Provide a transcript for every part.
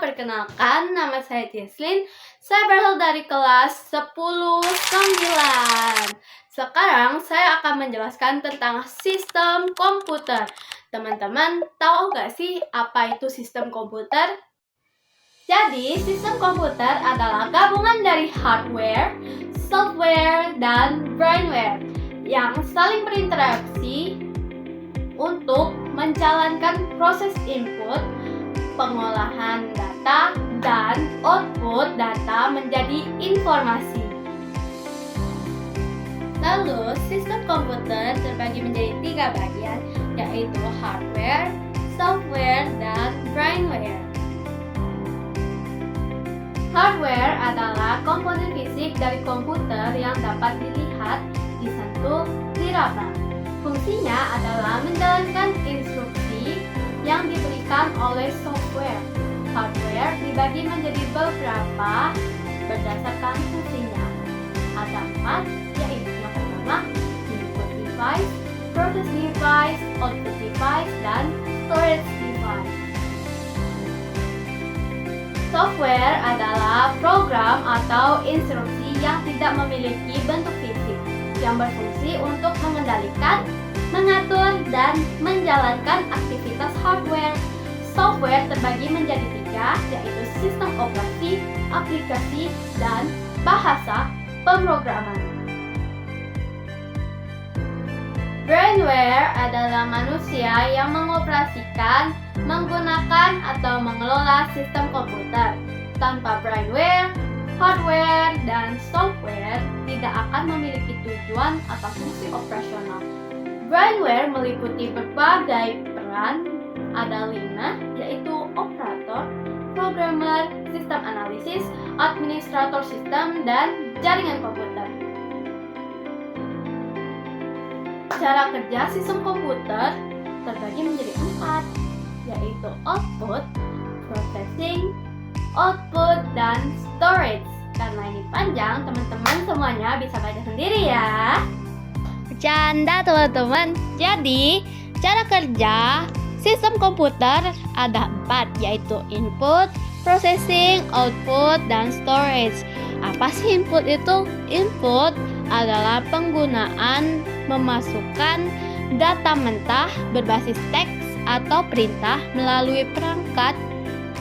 perkenalkan, nama saya Tieslin. Saya berasal dari kelas 10-9. Sekarang saya akan menjelaskan tentang sistem komputer. Teman-teman, tahu nggak sih apa itu sistem komputer? Jadi, sistem komputer adalah gabungan dari hardware, software, dan brainware yang saling berinteraksi untuk menjalankan proses input, pengolahan data, dan output data menjadi informasi. Lalu, sistem komputer terbagi menjadi 3 bagian, yaitu hardware, software, dan brainware. Hardware adalah komponen fisik dari komputer yang dapat dilihat, disentuh, diraba. Fungsinya adalah menjalankan instruksi yang diberikan oleh software. Hardware dibagi menjadi beberapa berdasarkan fungsinya. Ada 4, yaitu yang pertama, input device, process device, output device, dan storage device. Software adalah program atau instruksi yang tidak memiliki bentuk fisik, yang berfungsi untuk mengendalikan, mengatur, dan menjalankan aktivitas hardware. Software terbagi menjadi 3, yaitu sistem operasi, aplikasi, dan bahasa pemrograman. Brainware adalah manusia yang mengoperasikan, menggunakan, atau mengelola sistem komputer. Tanpa brainware, hardware, dan software tidak akan memiliki tujuan atau fungsi operasional. Brainware meliputi berbagai peran, ada 5, yaitu operator, programmer, sistem analisis, administrator sistem, dan jaringan komputer. Cara kerja sistem komputer terbagi menjadi 4, yaitu output, processing, output, dan storage. Karena ini panjang, teman-teman semuanya bisa baca sendiri ya. Bercanda teman-teman. Jadi, cara kerja sistem komputer ada 4, yaitu input, processing, output, dan storage. Apa sih input itu? Input adalah penggunaan memasukkan data mentah berbasis teks atau perintah melalui perangkat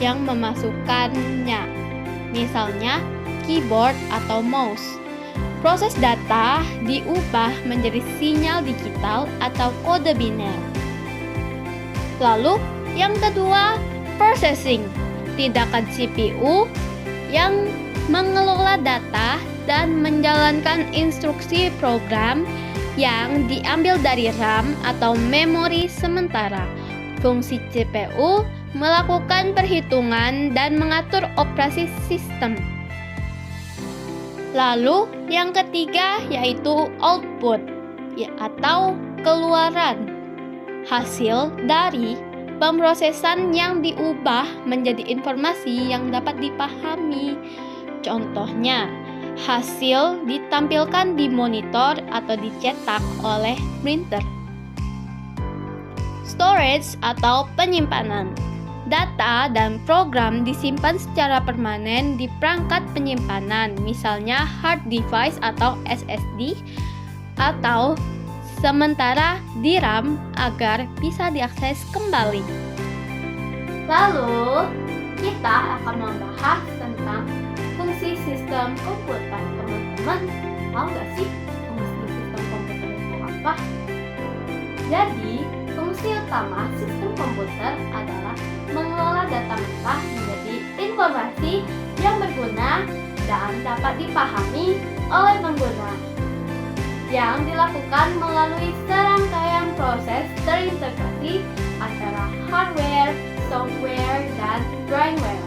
yang memasukkannya, misalnya keyboard atau mouse. Proses data diubah menjadi sinyal digital atau kode biner. Lalu, yang kedua, processing. Tindakan CPU yang mengelola data dan menjalankan instruksi program yang diambil dari RAM atau memori sementara. Fungsi CPU melakukan perhitungan dan mengatur operasi sistem. Lalu, yang ketiga yaitu output atau keluaran hasil dari pemrosesan yang diubah menjadi informasi yang dapat dipahami. Contohnya, hasil ditampilkan di monitor atau dicetak oleh printer. Storage atau penyimpanan. Data dan program disimpan secara permanen di perangkat penyimpanan, misalnya hard device atau SSD, atau sementara di RAM agar bisa diakses kembali. Lalu, kita akan membahas tentang fungsi sistem komputer. Teman-teman, tahu nggak sih fungsi sistem komputer itu apa? Jadi, fungsi utama sistem komputer adalah mengelola data mentah menjadi informasi yang berguna dan dapat dipahami oleh pengguna, yang dilakukan melalui serangkaian proses terintegrasi antara hardware, software, dan brainware.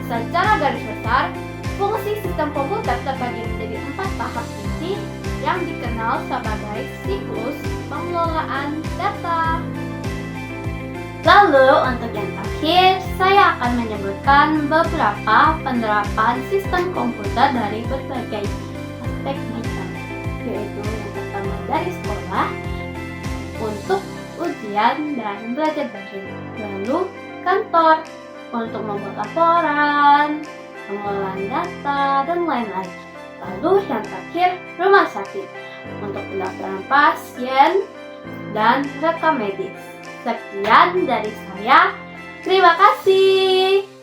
Secara garis besar, fungsi sistem komputer terbagi menjadi 4 tahap inti yang dikenal sebagai siklus pengelolaan data. Lalu, untuk yang terakhir, saya akan menyebutkan beberapa penerapan sistem komputer dari berbagai aspek digital, yaitu yang pertama dari sekolah untuk ujian dan belajar daring, lalu kantor, untuk membuat laporan, pengolahan data, dan lain-lain. Lalu yang terakhir, rumah sakit untuk pendaftaran pasien dan rekam medis. Sekian dari saya. Terima kasih.